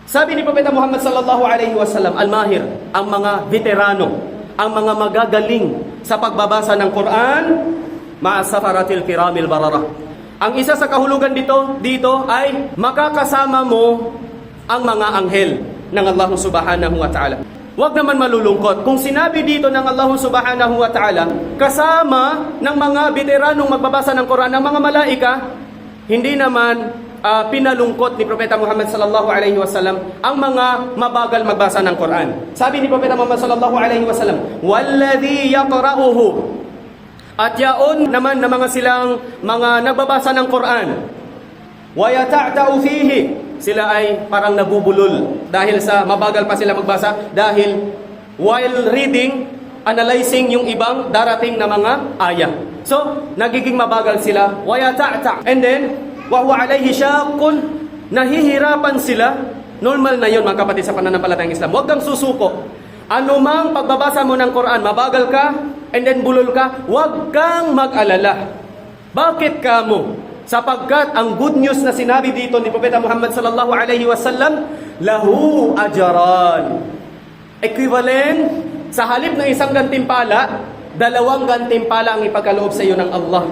Sabi ni Propeta Muhammad sallallahu alaihi wasallam, al-mahir, ang mga veterano, ang mga magagaling sa pagbabasa ng Quran, ma'asafaratil kiramil barara. Ang isa sa kahulugan dito ay makakasama mo ang mga anghel ng Allah subhanahu wa ta'ala. Huwag naman malulungkot. Kung sinabi dito ng Allah subhanahu wa ta'ala, kasama ng mga veteranong magbabasa ng Quran, ng mga malaika, hindi naman pinalungkot ni Propeta Muhammad sallallahu alaihi wasallam ang mga mabagal magbasa ng Quran. Sabi ni Propeta Muhammad sallallahu alaihi wasallam, "Walladhi yaqra'uhu." At yaon naman na mga silang mga nagbabasa ng Quran, wa yata'ta'u fihi, sila ay parang nabubulol dahil sa mabagal pa sila magbasa, dahil while reading, analyzing yung ibang darating na mga ayah. So, nagiging mabagal sila, wa yata'ta'. And then wa huwa alayhi syaqqun, nahihirapan sila. Normal na yun mga kapatid sa pananampalatayang Islam. Huwag kang susuko. Anumang pagbabasa mo ng Quran, mabagal ka, and then bulol ka, huwag kang mag-alala. Bakit ka mo? Sapagkat ang good news na sinabi dito ni Propeta Muhammad sallallahu alaihi wasallam, lahu ajran. Equivalent, sa halip ng isang gantimpala, 2 gantimpala ang ipagkaloob sa iyo ng Allah.